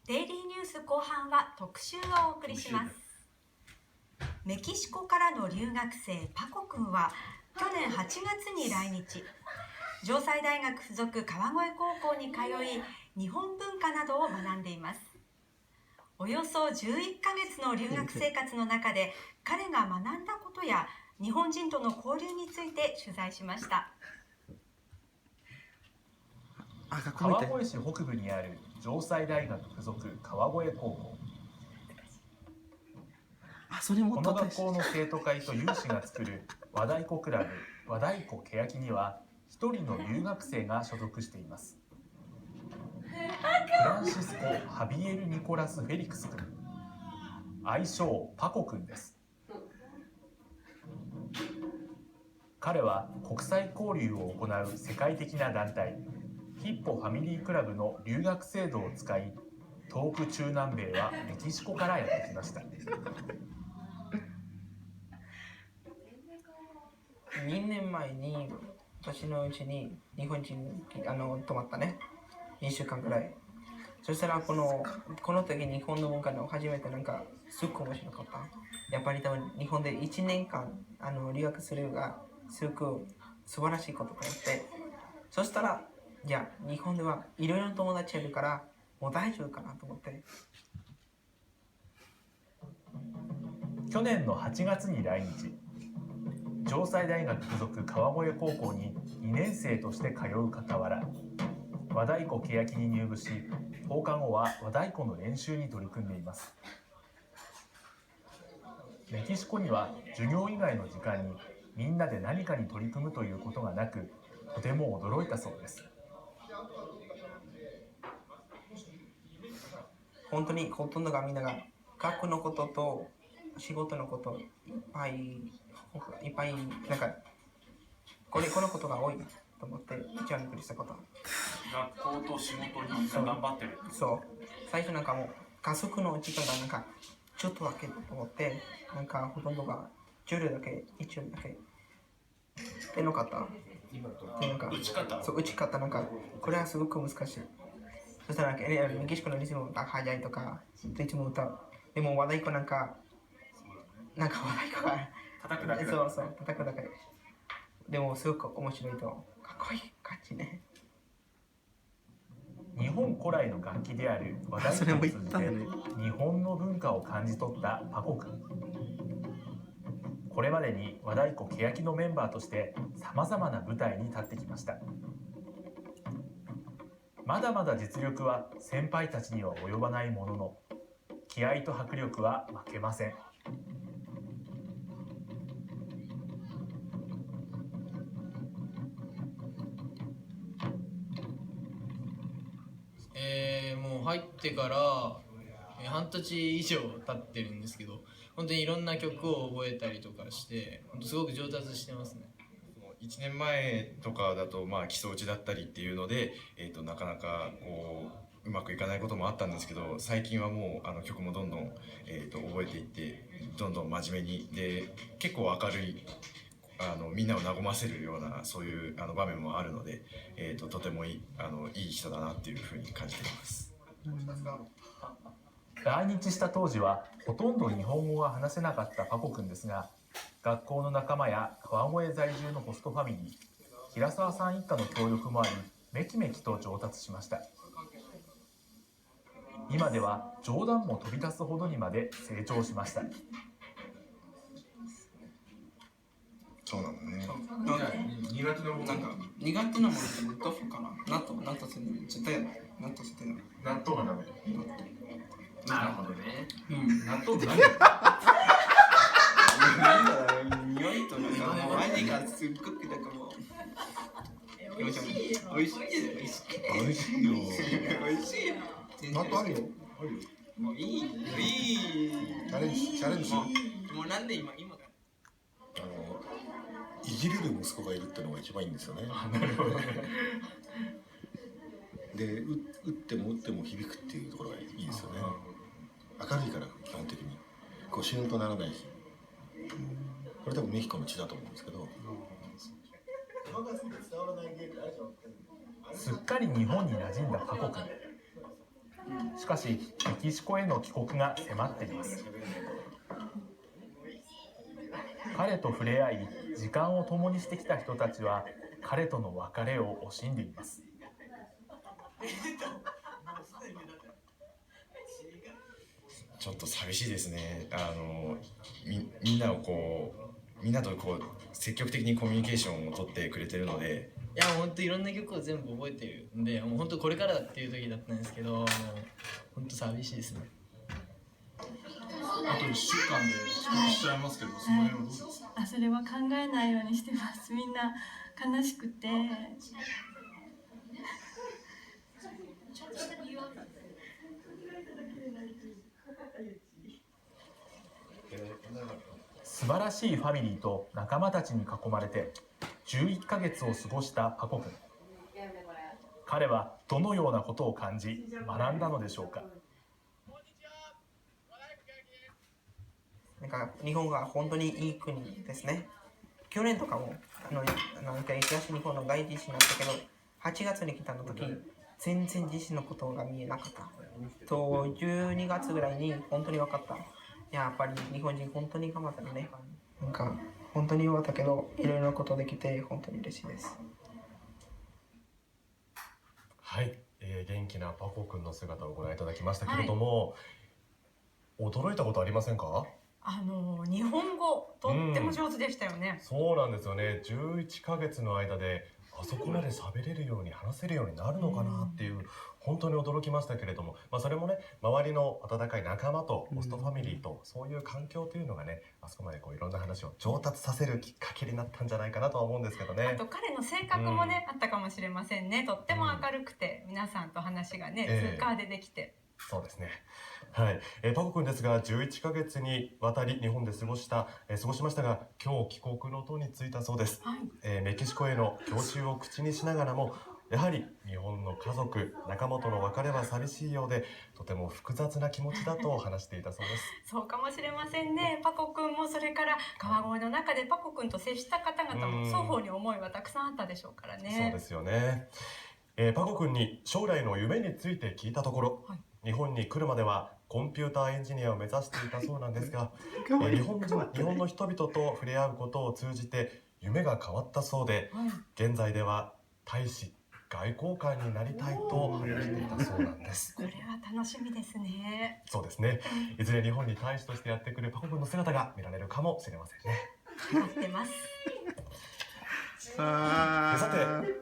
デイリーニュース後半は特集をお送りします。メキシコからの留学生パコ君は去年8月に来日、城西大学附属川越高校に通い、日本文化などを学んでいます。およそ11ヶ月の留学生活の中で彼が学んだことや日本人との交流について取材しました。川越市北部にある城西大学附属川越高校。この学校の生徒会と有志が作る和太鼓クラブ和太鼓欅には一人の留学生が所属しています。フランシスコ・ハビエル・ニコラス・フェリクス君、愛称パコ君です。彼は国際交流を行う世界的な団体ヒッポファミリークラブの留学制度を使い、遠く中南米はメキシコからやってきました。2年前に私のうちに日本人泊まったね、2週間くらい。そしたらこの時日本の文化の初めてすっごい面白かった。やっぱり多分日本で1年間留学するがすごく素晴らしいことと思って、そしたらじゃあ日本ではいろいろな友達いるからもう大丈夫かなと思って。去年の8月に来日、城西大学附属川越高校に2年生として通う傍ら、和太鼓欅に入部し、放課後は和太鼓の練習に取り組んでいます。メキシコには授業以外の時間にみんなで何かに取り組むということがなく、とても驚いたそうです。本当にほとんどがみんなが学校のことと仕事のこといっぱいこのことが多いと思って一番びっくりしたこと。学校と仕事に頑張ってる。そう。最初もう家族の時間がちょっとだけと思ってほとんどが1だけでなかった。打ち方。そう、打ち方これはすごく難しい。そしたらメキシコのリズムが速いとかいつも歌う。でも和太鼓和太鼓が叩くだけだ。そう叩くだけ。でもすごく面白いとかっこいい感じね。日本古来の楽器である和太鼓を通じて日本の文化を感じ取ったパコ君。これまでに和太鼓欅のメンバーとしてさまざまな舞台に立ってきました。まだまだ実力は先輩たちには及ばないものの、気合と迫力は負けません。もう入ってから半年以上経ってるんですけど、本当にいろんな曲を覚えたりとかして本当すごく上達してますね。1年前とかだと基礎打ちだったりっていうので、なかなかうまくいかないこともあったんですけど、最近はもう曲もどんどん、覚えていってどんどん真面目にで結構明るいみんなを和ませるようなそういう場面もあるので、とてもいい人だなっていうふうに感じています。来日した当時はほとんど日本語が話せなかったパコ君ですが、学校の仲間や川越在住のホストファミリー平沢さん一家の協力もあり、めきめきと上達しました。今では冗談も飛び出すほどにまで成長しました。そうなんだね。苦手なものってどうかな。納豆するの絶対納豆してる。納豆がダメ。なるほどね。納豆何？匂いともう味がすっごくもう美味しいよ。美味しいよ。納豆あるよ。もういい。チャレンジ。もうなんで今いじれる息子がいるってのが一番いいんですよね。なるほど。で、打っても響くっていうところがいいですよね。明るいから基本的に死ぬとならないし、これ多分メヒコの血だと思うんですけど。すっかり日本に馴染んだパコ君。しかしメキシコへの帰国が迫っています。彼と触れ合い時間を共にしてきた人たちは彼との別れを惜しんでいます。ちょっと寂しいですね。みんなと積極的にコミュニケーションを取ってくれてるので、いやもうほんといろんな曲を全部覚えてるんで、もうほんとこれからだっていう時だったんですけど、もうほんと寂しいですね。あと1週間で帰国しちゃいますけど、その辺はどうですか？それは考えないようにしてます。みんな悲しくて。素晴らしいファミリーと仲間たちに囲まれて11ヶ月を過ごしたパコ君。彼はどのようなことを感じ学んだのでしょうか。なんか日本が本当にいい国ですね。去年とかもなんか東日本の大地震だったけど、8月に来たの時全然地震のことが見えなかった。と12月ぐらいに本当に分かった。やっぱり日本人本当に頑張ったよね。なんか本当に弱ったけどいろいろなことできて本当に嬉しいです。はい、元気なパコくんの姿をご覧いただきましたけれども、驚いたことありませんか？日本語とっても上手でしたよね。そうなんですよね。11ヶ月の間であそこまで喋れるように話せるようになるのかなっていう本当に驚きましたけれども、それもね、周りの温かい仲間とホストファミリーとそういう環境というのがね、あそこまでいろんな話を上達させるきっかけになったんじゃないかなとは思うんですけどね。あと彼の性格もね、あったかもしれませんね。とっても明るくて、皆さんと話がね、通過でできて。そうですね。はい、パコくんですが11ヶ月にわたり日本で過ごしましたが、今日帰国の途に着いたそうです。メキシコへの郷愁を口にしながらも、やはり日本の家族仲間との別れは寂しいようで、とても複雑な気持ちだと話していたそうです。そうかもしれませんね。パコくんもそれから川越の中でパコくんと接した方々も双方に思いはたくさんあったでしょうからね。そうですよね。パコくんに将来の夢について聞いたところ、日本に来るまではコンピューターエンジニアを目指していたそうなんですが、日本の人々と触れ合うことを通じて夢が変わったそうで、現在では大使外交官になりたいと話していたそうなんです。これは楽しみですね。そうですね。いずれ日本に大使としてやってくるパコくんの姿が見られるかもしれませんね。待ってます。さて